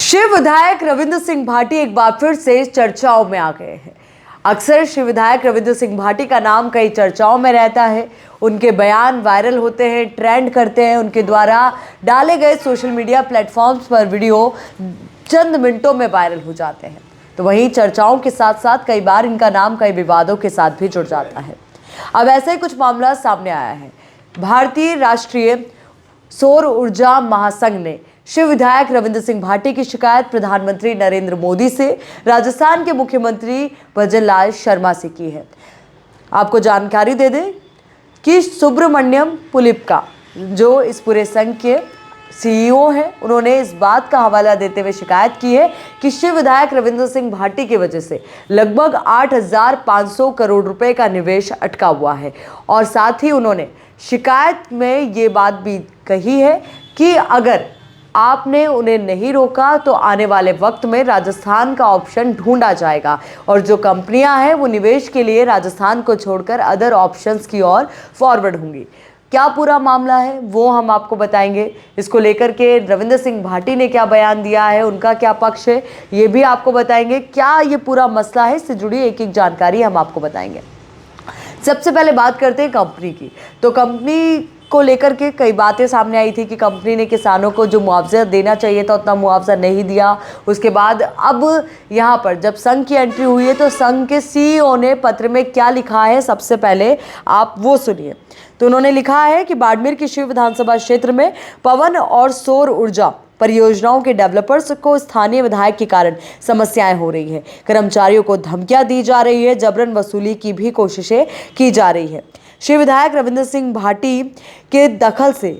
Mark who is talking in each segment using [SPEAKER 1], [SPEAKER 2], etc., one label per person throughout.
[SPEAKER 1] शिव विधायक रविंद्र सिंह भाटी एक बार फिर से चर्चाओं में आ गए हैं। अक्सर शिव विधायक रविंद्र सिंह भाटी का नाम कई चर्चाओं में रहता है। उनके बयान वायरल होते हैं, ट्रेंड करते हैं। उनके द्वारा डाले गए सोशल मीडिया प्लेटफॉर्म्स पर वीडियो चंद मिनटों में वायरल हो जाते हैं। तो वहीं चर्चाओं के साथ साथ कई बार इनका नाम कई विवादों के साथ भी जुड़ जाता है। अब ऐसा ही कुछ मामला सामने आया है। भारतीय राष्ट्रीय सौर ऊर्जा महासंघ ने शिव विधायक रविंद्र सिंह भाटी की शिकायत प्रधानमंत्री नरेंद्र मोदी से राजस्थान के मुख्यमंत्री भजन लाल शर्मा से की है। आपको जानकारी दे दें कि सुब्रमण्यम पुलिप्का जो इस पूरे संघ के सीईओ हैं, उन्होंने इस बात का हवाला देते हुए शिकायत की है कि शिव विधायक रविंद्र सिंह भाटी की वजह से लगभग 8,500 करोड़ रुपए का निवेश अटका हुआ है। और साथ ही उन्होंने शिकायत में ये बात भी कही है कि अगर आपने उन्हें नहीं रोका तो आने वाले वक्त में राजस्थान का ऑप्शन ढूंढा जाएगा और जो कंपनियां हैं वो निवेश के लिए राजस्थान को छोड़कर अदर ऑप्शंस की ओर फॉरवर्ड होंगी। क्या पूरा मामला है वो हम आपको बताएंगे। इसको लेकर के रविंद्र सिंह भाटी ने क्या बयान दिया है, उनका क्या पक्ष है, ये भी आपको बताएंगे। क्या ये पूरा मसला है, इससे जुड़ी एक एक जानकारी हम आपको बताएंगे। सबसे पहले बात करते हैं कंपनी की। तो कंपनी को लेकर के कई बातें सामने आई थी कि कंपनी ने किसानों को जो मुआवजा देना चाहिए था उतना मुआवजा नहीं दिया। उसके बाद अब यहाँ पर जब संघ की एंट्री हुई है तो संघ के सीईओ ने पत्र में क्या लिखा है, सबसे पहले आप वो सुनिए। तो उन्होंने लिखा है कि बाड़मेर की शिव विधानसभा क्षेत्र में पवन और सौर ऊर्जा परियोजनाओं के डेवलपर्स को स्थानीय विधायक के कारण समस्याएं हो रही है। कर्मचारियों को धमकियां दी जा रही है, जबरन वसूली की भी कोशिशें की जा रही है। शिव विधायक रविंद्र सिंह भाटी के दखल से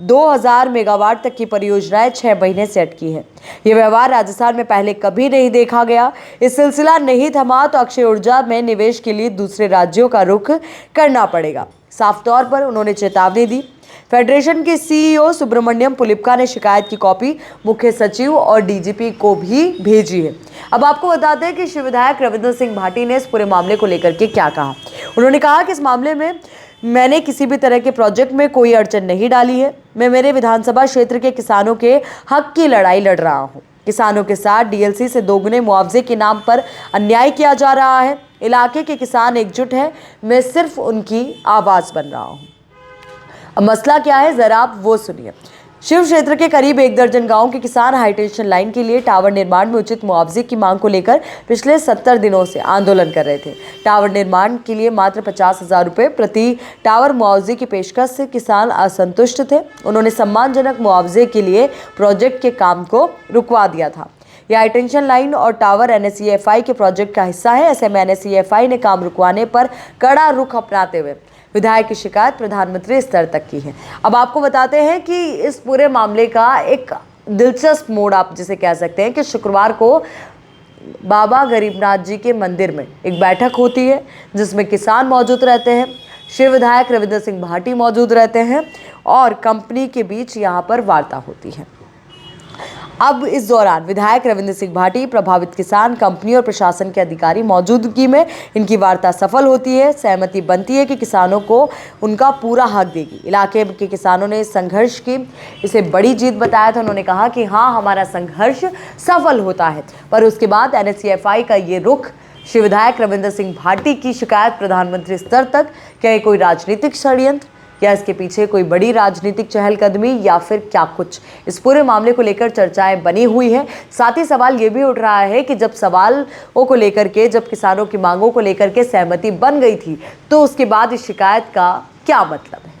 [SPEAKER 1] 2000 मेगावाट तक की परियोजनाएं 6 महीने से अटकी है। यह व्यवहार राजस्थान में पहले कभी नहीं देखा गया। इस सिलसिला नहीं थमा तो अक्षय ऊर्जा में निवेश के लिए दूसरे राज्यों का रुख करना पड़ेगा। साफ तौर पर उन्होंने चेतावनी दी। फेडरेशन के सीईओ सुब्रमण्यम पुलिप्का ने शिकायत की कॉपी मुख्य सचिव और डीजीपी को भी भेजी है। अब आपको बताते हैं कि शिव विधायक रविंद्र सिंह भाटी ने इस पूरे मामले को लेकर के क्या कहा। उन्होंने कहा कि इस मामले में मैंने किसी भी तरह के प्रोजेक्ट में कोई अड़चन नहीं डाली है। मैं मेरे विधानसभा क्षेत्र के किसानों के हक की लड़ाई लड़ रहा हूँ। किसानों के साथ डीएलसी से दोगुने मुआवजे के नाम पर अन्याय किया जा रहा है। इलाके के किसान एकजुट हैं, मैं सिर्फ उनकी आवाज बन रहा हूँ। अब मसला क्या है जरा आप वो सुनिए। शिव क्षेत्र के करीब 1 दर्जन गांव के किसान हाईटेंशन लाइन के लिए टावर निर्माण में उचित मुआवजे की मांग को लेकर पिछले 70 दिनों से आंदोलन कर रहे थे। टावर निर्माण के लिए मात्र 50,000 रुपये प्रति टावर मुआवजे की पेशकश से किसान असंतुष्ट थे। उन्होंने सम्मानजनक मुआवजे के लिए प्रोजेक्ट के काम को रुकवा दिया था। यह हाईटेंशन लाइन और टावर एनएसईएफआई के प्रोजेक्ट का हिस्सा है। ऐसे में एनएसईएफआई ने काम रुकवाने पर कड़ा रुख अपनाते हुए विधायक की शिकायत प्रधानमंत्री स्तर तक की है। अब आपको बताते हैं कि इस पूरे मामले का एक दिलचस्प मोड़ आप जिसे कह सकते हैं कि शुक्रवार को बाबा गरीबनाथ जी के मंदिर में एक बैठक होती है जिसमें किसान मौजूद रहते हैं, शिव विधायक रविंद्र सिंह भाटी मौजूद रहते हैं और कंपनी के बीच यहाँ पर वार्ता होती है। अब इस दौरान विधायक रविंद्र सिंह भाटी, प्रभावित किसान, कंपनी और प्रशासन के अधिकारी मौजूदगी में इनकी वार्ता सफल होती है। सहमति बनती है कि किसानों को उनका पूरा हक देगी। इलाके के किसानों ने इस संघर्ष की इसे बड़ी जीत बताया था। उन्होंने कहा कि हाँ, हमारा संघर्ष सफल होता है। पर उसके बाद एनएसईएफआई का ये रुख शिव विधायक रविंद्र सिंह भाटी की शिकायत प्रधानमंत्री स्तर तक, क्या कोई राजनीतिक षड्यंत्र या इसके पीछे कोई बड़ी राजनीतिक चहलकदमी या फिर क्या कुछ, इस पूरे मामले को लेकर चर्चाएं बनी हुई है। साथ ही सवाल ये भी उठ रहा है कि जब सवालों को लेकर के, जब किसानों की मांगों को लेकर के सहमति बन गई थी तो उसके बाद इस शिकायत का क्या मतलब है।